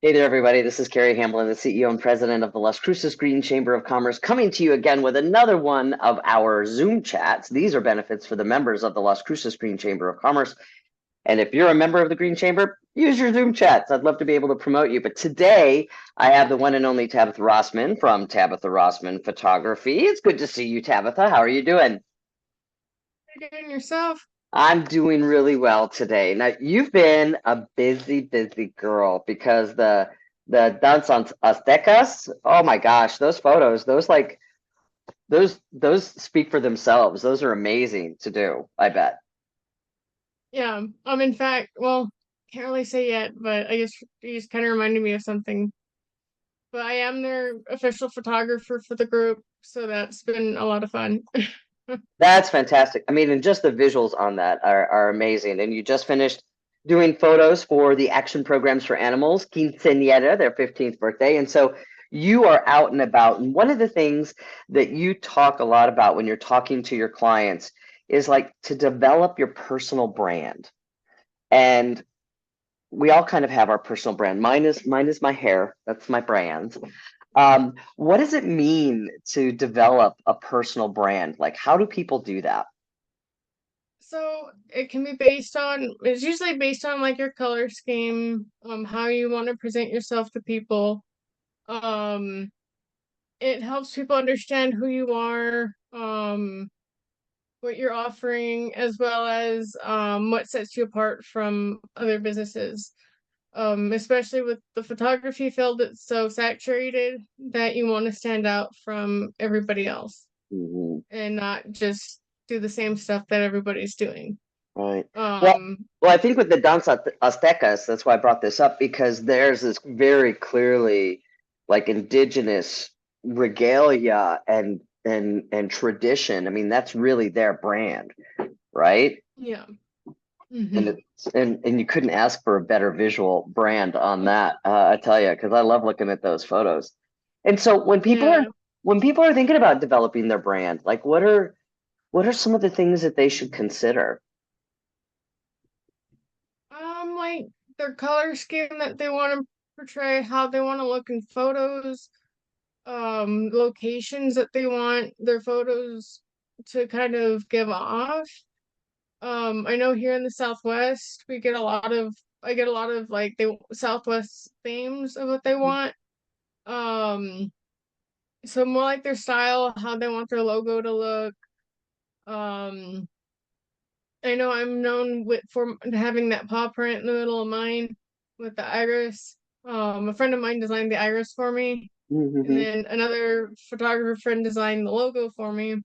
Hey there, everybody. This is Carrie Hamblen, the CEO and president of the Las Cruces Green Chamber of Commerce, coming to you again with another one of our Zoom chats. These are benefits for the members of the Las Cruces Green Chamber of Commerce. And if you're a member of the Green Chamber, use your Zoom chats. I'd love to be able to promote you. But today, I have the one and only Tabitha Rossman from Tabitha Rossman Photography. It's good to see you, Tabitha. How are you doing? You doing yourself? I'm doing really well today. Now, you've been a busy, busy girl because the dance on Aztecas, oh my gosh, those photos, those speak for themselves. Those are amazing to do, I bet. Yeah. In fact, well, can't really say yet, but I guess you just kind of reminded me of something. But I am their official photographer for the group, so that's been a lot of fun. That's fantastic. I mean, and just the visuals on that are amazing. And you just finished doing photos for the Action Programs for Animals, Quinceañera, their 15th birthday. And so you are out and about. And one of the things that you talk a lot about when you're talking to your clients is like to develop your personal brand. And we all kind of have our personal brand. Mine is my hair. That's my brand. What does it mean to develop a personal brand? Like, how do people do that? So it can be it's usually based on like your color scheme, how you want to present yourself to people. Um, it helps people understand who you are, what you're offering, as well as what sets you apart from other businesses. Especially with the photography field, it's so saturated that you want to stand out from everybody else Mhm. and not just do the same stuff that everybody's doing. Right. Well, Um, well, I think with the Danza Aztecas, that's why I brought this up because there's this very clearly like indigenous regalia and tradition. I mean, that's really their brand, right? yeah. And Hmm. it's and you couldn't ask for a better visual brand on that, I tell you, because I love looking at those photos. And so Yeah. when people are thinking about developing their brand, like what are some of the things that they should consider? Like their color scheme that they want to portray, how they want to look in photos, locations that they want their photos to kind of give off. I know here in the Southwest, I get a lot of like the Southwest themes of what they want. Um, so more like their style, how they want their logo to look. Um, I know I'm known for having that paw print in the middle of mine with the iris. A friend of mine designed the iris for me, and Hmm. then another photographer friend designed the logo for me.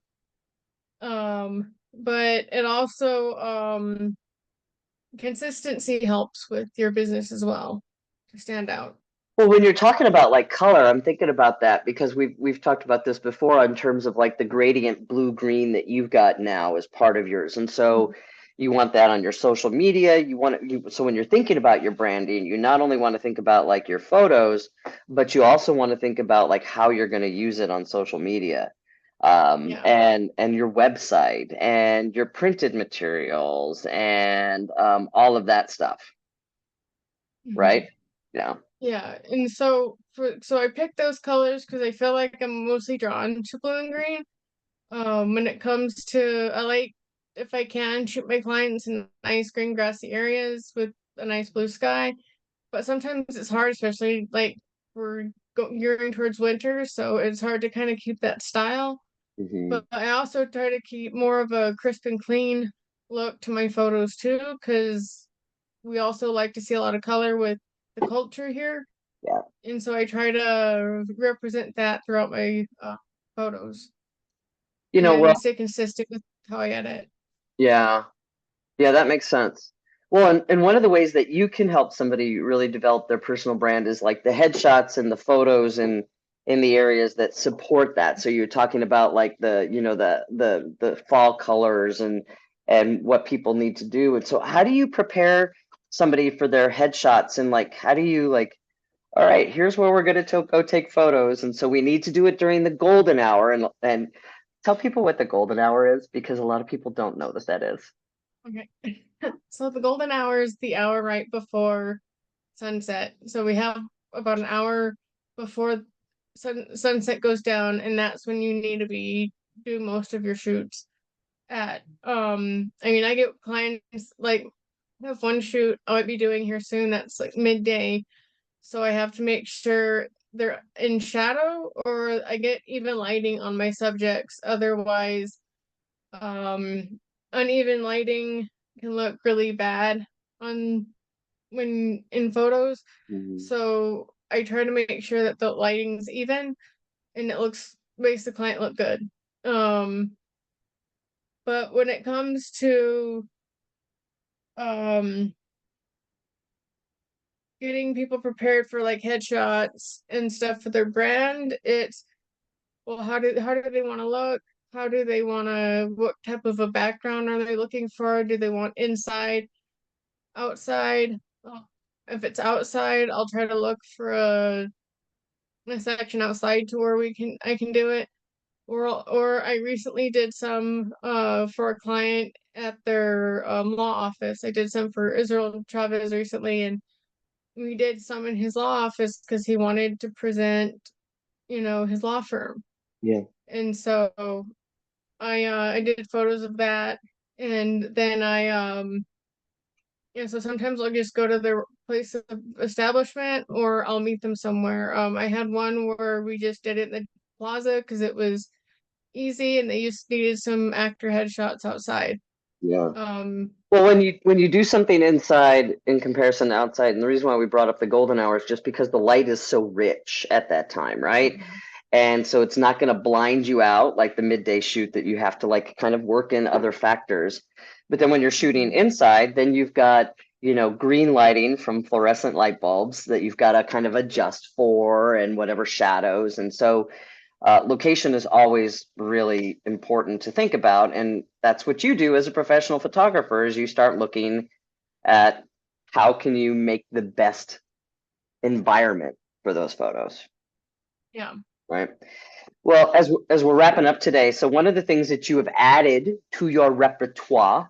But it also consistency helps with your business as well to stand out. Well, when you're talking about like color, I'm thinking about that because we've talked about this before in terms of like the gradient blue green that you've got now as part of yours. And so you want that on your social media. So when you're thinking about your branding, you not only want to think about like your photos, but you also want to think about like how you're going to use it on social media. Yeah. And your website and your printed materials and all of that stuff, right? Mhm. Yeah. Yeah. And so I picked those colors because I feel like I'm mostly drawn to blue and green. When it comes to I like if I can shoot my clients in nice green grassy areas with a nice blue sky. But sometimes it's hard, especially like gearing towards winter, so it's hard to kind of keep that style. Hmm. But I also try to keep more of a crisp and clean look to my photos too, because we also like to see a lot of color with the culture here. Yeah. And so I try to represent that throughout my photos Well, and stay consistent with how I edit. yeah, yeah, that makes sense. Well, and one of the ways that you can help somebody really develop their personal brand is like the headshots and the photos and in the areas that support that. So you're talking about like the fall colors and what people need to do. And so how do you prepare somebody for their headshots and like how do you like, all right, here's where we're going to go take photos. And so we need to do it during the golden hour and tell people what the golden hour is because a lot of people don't know what that is. Okay. So the golden hour is the hour right before sunset. So we have about an hour before sunset goes down, and that's when you need to be doing most of your shoots at. I mean, I get clients like I have one shoot I might be doing here soon that's like midday, so I have to make sure they're in shadow or I get even lighting on my subjects. Otherwise, um, uneven lighting can look really bad on when in photos. Mhm. So I try to make sure that the lighting's even and it makes the client look good. Um, but when it comes to um getting people prepared for like headshots and stuff for their brand, it's well, how do they want to look? How do they want to, what type of a background are they looking for? Do they want inside, outside? Well, if it's outside, I'll try to look for a section outside to where I can do it. Or I recently did some for a client at their law office. I did some for Israel Chavez recently, and we did some in his law office because he wanted to present, his law firm. Yeah. And so I did photos of that, and then so sometimes I'll just go to their place of establishment, or I'll meet them somewhere. I had one where we just did it in the plaza because it was easy, and they just needed some actor headshots outside. Yeah. Um, Well, when you do something inside in comparison to outside, and the reason why we brought up the golden hour is just because the light is so rich at that time, right? mhm, And so it's not going to blind you out like the midday shoot that you have to like kind of work in other factors. But then when you're shooting mhm, inside, then you've got, green lighting from fluorescent light bulbs that you've got to kind of adjust for and whatever shadows. And so location is always really important to think about. And that's what you do as a professional photographer is you start looking at how can you make the best environment for those photos, yeah, right? Well, as we're wrapping up today, so one of the things that you have added to your repertoire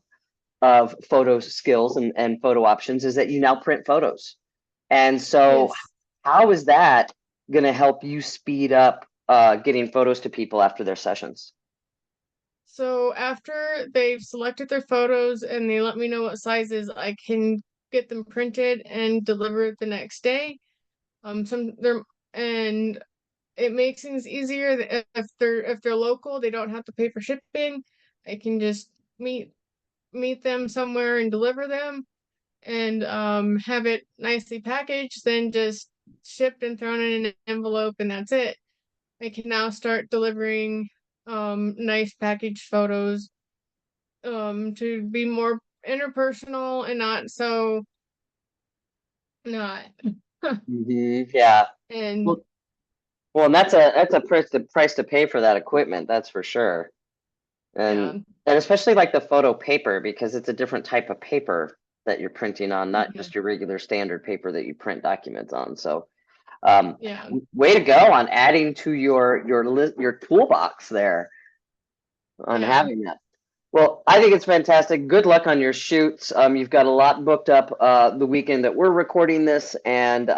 of photo skills and photo options is that you now print photos. And so yes. how is that going to help you speed up getting photos to people after their sessions? So after they've selected their photos and they let me know what sizes, I can get them printed and delivered the next day. Some they're and it makes things easier if they're local, they don't have to pay for shipping. I can just meet them somewhere and deliver them and have it nicely packaged, then just shipped and thrown in an envelope, and that's it. I can now start delivering nice packaged photos to be more interpersonal and not Yeah. and Well, well, and that's a price to pay for that equipment, that's for sure. yeah. And especially like the photo paper because it's a different type of paper that you're printing on, not Mhm, just your regular standard paper that you print documents on. So, yeah. way to go on adding to your toolbox there on Yeah. having that. Well, I think it's fantastic. Good luck on your shoots. You've got a lot booked up the weekend that we're recording this. And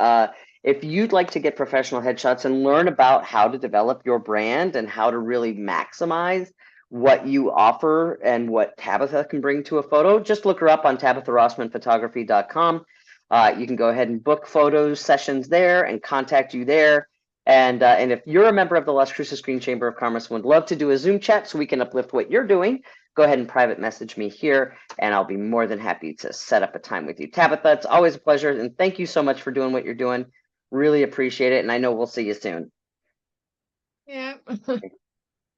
if you'd like to get professional headshots and learn about how to develop your brand and how to really maximize what you offer and what Tabitha can bring to a photo, just look her up on tabitharossmanphotography.com. You can go ahead and book photo sessions there and contact you there. And if you're a member of the Las Cruces Green Chamber of Commerce and would love to do a Zoom chat so we can uplift what you're doing, go ahead and private message me here, and I'll be more than happy to set up a time with you. Tabitha, it's always a pleasure, and thank you so much for doing what you're doing. Really appreciate it, and I know we'll see you soon. Yeah.